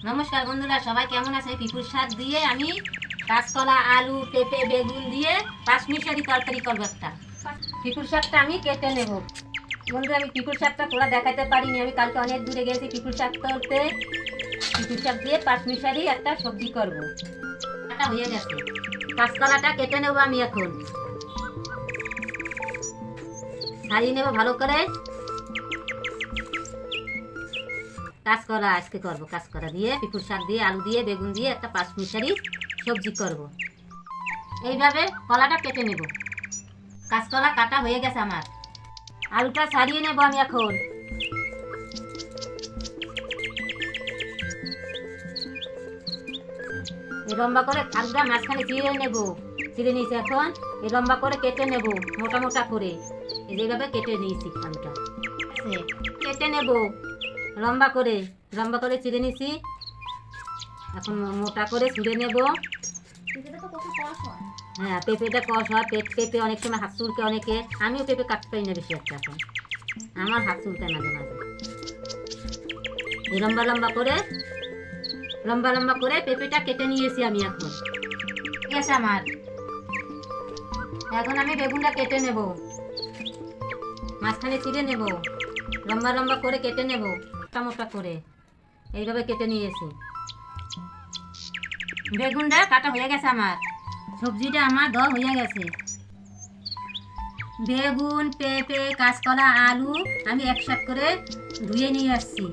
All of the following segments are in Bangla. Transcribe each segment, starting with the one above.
নমস্কার বন্ধুরা, সবাই কেমন আছে? পিপুর শাক দিয়ে আমি কাঁচকলা, আলু, পেঁপে, বেগুন দিয়ে পাঁচমিশালি তরকারি করবো একটা। পিপুর শাকটা আমি কেটে নেব। বন্ধুরা, আমি পিপুর শাকটা তোলা দেখাতে পারিনি, আমি কালকে অনেক দূরে গেছি পিপুর শাক তুলতে। পিপুর শাক দিয়ে পাঁচমিশালি একটা সবজি করব। এটা হয়ে গেছে, কাঁচকলাটা কেটে নেব আমি এখন, ছাড়িয়ে নেব ভালো করে। কাঁচকলা আজকে করবো, কাঁচকলা দিয়ে পিপুর শাক দিয়ে আলু দিয়ে বেগুন দিয়ে একটা পাঁচমিশালি সবজি করব। এইভাবে কলাটা কেটে নেব। কাঁচকলা কাটা হয়ে গেছে আমার, আলুটা ছাড়িয়ে নেব আমি এখন। লম্বা করে আলুটা মাঝখানে চিড়ে নেব, চিড়ে নিয়েছি এখন এই লম্বা করে কেটে নেব, মোটা মোটা করে এইভাবে কেটে নিয়েছি আলুটা। কেটে নেব লম্বা করে চিড়ে নিয়েছি, এখন মোটা করে ছুঁড়ে নেব। হ্যাঁ, পেঁপেটা কষ হয়, পেঁপে অনেক সময় হাত চুলকে অনেকে, আমিও পেঁপে কাটতে পারি না বেশি একটা, এখন আমার হাত চুলকে মাঝে মাঝে। লম্বা লম্বা করে পেঁপেটা কেটে নিয়েছি আমি এখন। ঠিক আছে আমার, এখন আমি বেগুনটা কেটে নেব, মাঝখানে চিড়ে নেব, লম্বা করে কেটে নেব, মোটা মোটা করে এইভাবে কেটে নিয়েছি। বেগুনটা কাটা হয়ে গেছে আমার, সবজিটা আমার দেওয়া হয়ে গেছে। বেগুন, পেঁপে, কাঁচকলা, আলু আমি একসাথে করে ধুয়ে নিয়ে আসছি।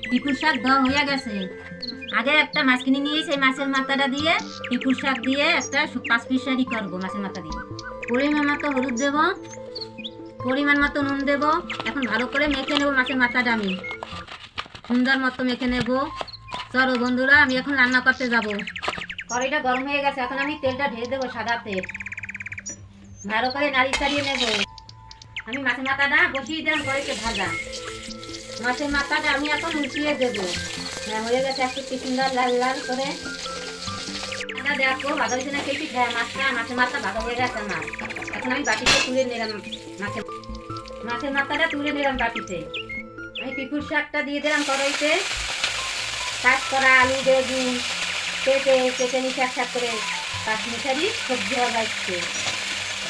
পিপুর শাক দেওয়া হয়ে গেছে। আগে একটা মাছ কিনে নিয়েছি, সেই মাছের মাথাটা দিয়ে পিপুর শাক দিয়ে একটা পাঁচমিশালি করবো। মাছের মাথা দিয়ে পরিমাণ মতো হলুদ দেব, পরিমাণ মতো নুন দেব। এখন ভালো করে মেখে নেব মাছের মাথাটা, আমি সুন্দর মতো মেখে নেব। চলো বন্ধুরা, আমি এখন রান্না করতে যাব। কড়াইটা গরম হয়ে গেছে, এখন আমি তেলটা ঢেলে দেবো, সাদা তেল। ভালো করে নাড়ি চাড়িয়ে নেব। আমি মাছের মাথাটা বসিয়ে দিলাম কড়াইতে ভাজা। মাছের মাথাটা আমি এখন উঠিয়ে দেবো। হ্যাঁ, হয়ে গেছে একটু কি সুন্দর লাল লাল করে। দেখো ভাজা হয়েছে না কেটে, হ্যাঁ মাছের মাথা ভাজা হয়ে গেছে আমার। এখন আমি বাটিতে তুলে নিলাম, মাছের মাথাটা তুলে নিলাম বাটিতে। আমি পিপুর শাকটা দিয়ে দিলাম কড়াইতে, কাঁচকলা, আলু, বেগুন, পেঁপে নিচে একসাথে করে পাঁচমিশালি সবজি হওয়া হচ্ছে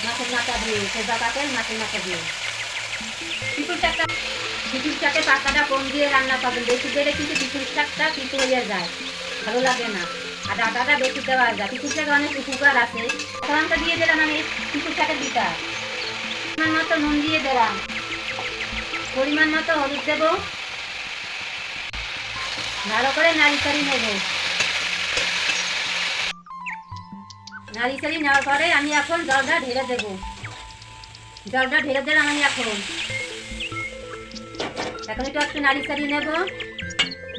মাছের মাথা দিয়ে, সেবা কাটে মাছের মাথা দিয়ে। পিপুর শাকে পাতাটা কম দিয়ে রান্না করবেন, বেশি দিলে কিন্তু পিপুর শাকটা পিছু হয়ে যায়, ভালো লাগে না। আর ডাটাটা বেশি দেওয়া যায়, পিপুর শাকে অনেক উপকার আছে। ফোড়নটা দিয়ে দিলাম আমি পিপুর শাকের দিটা, পরিমাণ মতো নুন দিয়ে দিলাম, পরিমাণ মতো হলুদ দেবো। ভালো করে নাড়ি চাড়ি নেব। নাড়ি চাড়ি নেওয়ার পরে আমি এখন জলটা ঢেলে দেবো। জলটা ঢেলে দিলাম আমি এখন একটু নাড়ি চাড়ি নেব।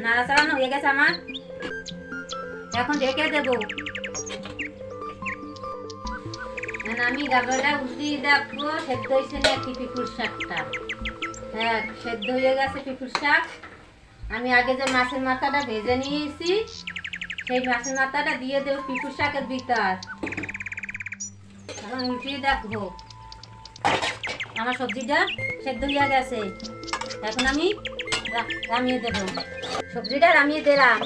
নাড়া চাড়ানো হয়ে গেছে আমার, এখন ঢেকে দেবো। আমি গাবলাটা উঠিয়ে দেখবো সেদ্ধ হয়েছে না কি পিপুর শাকটা। হ্যাঁ, সেদ্ধ হয়ে গেছে পিপুর শাক। আমি আগে যে মাছের মাথাটা ভেজে নিয়েছি, সেই মাছের মাথাটা দিয়ে দেবো পিপুর শাকের ভিতর। এখন উঠিয়ে দেখবো আমার সবজিটা সেদ্ধ হয়ে গেছে। এখন আমি নামিয়ে দেবো, সবজিটা নামিয়ে দিলাম।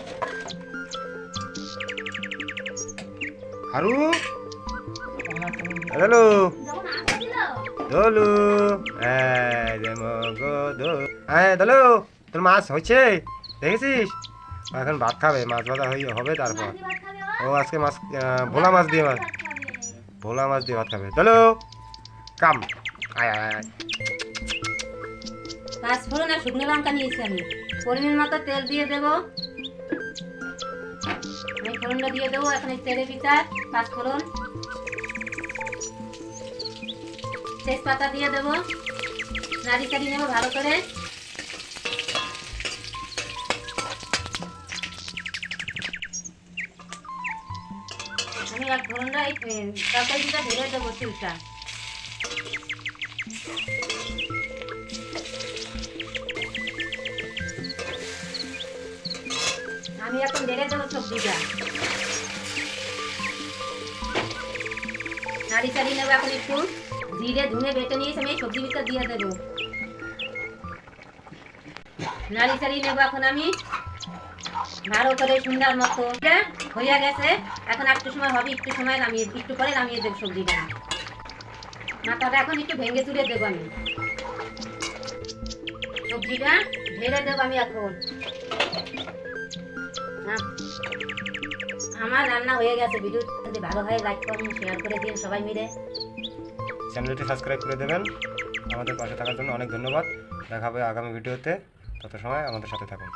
হারু, হ্যালো দলু, হ্যাঁ দলু, তোর মাছ হয়েছে দেখেছিস? এখন ভাত খাবে, মাছ ভাজা হবে তারপর। ও আজকে মাছ ভোলা মাছ দিয়ে ভাত খাবে। দলু কাম, আয় আয় আয়। পাঁচফোড়ন আর শুকনো লঙ্কা নিয়েছি আমি, পরিমাণ মতো তেল দিয়ে দেবো। আমি ফোড়নটা দিয়ে দেবো এখন এই তেলের ভিতর। পাঁচফোড়ন, তেজপাতা দিয়ে দেবো, নাড়ি চাড়ি নেবো ভালো করে। আমি এক ফোড়নটা এই তরকারিটা ঢেলে দেবো চুলটা। আমি এখন ঢেলে দেবো সবজিটা, নাড়ি চাড়ি নেবো। এখন একটু জিরে ধুনে বেটে নিয়েছি আমি সবজির ভিতর দিয়ে দেবো, নাড়ি চাড়ি নেবো এখন আমি। ভালো করে সুন্দর মতো এটা হয়ে গেছে। এখন একটু সময় হবে, একটু সময় নামিয়ে, একটু পরে নামিয়ে দেবো সবজিটা। মাথাটা এখন একটু ভেঙে চুড়ে দেবো আমি। সবজিটা ঢেলে দেবো আমি এখন। আমার রান্না হয়ে গেছে। ভিডিও যদি ভালো হয় লাইক করুন, শেয়ার করে দিন সবাই মিলে। চ্যানেলটি সাবস্ক্রাইব করে দেবেন। আমাদের পাশে থাকার জন্য অনেক ধন্যবাদ। দেখা হবে আগামী ভিডিওতে। তত সময় আমাদের সাথে থাকুন।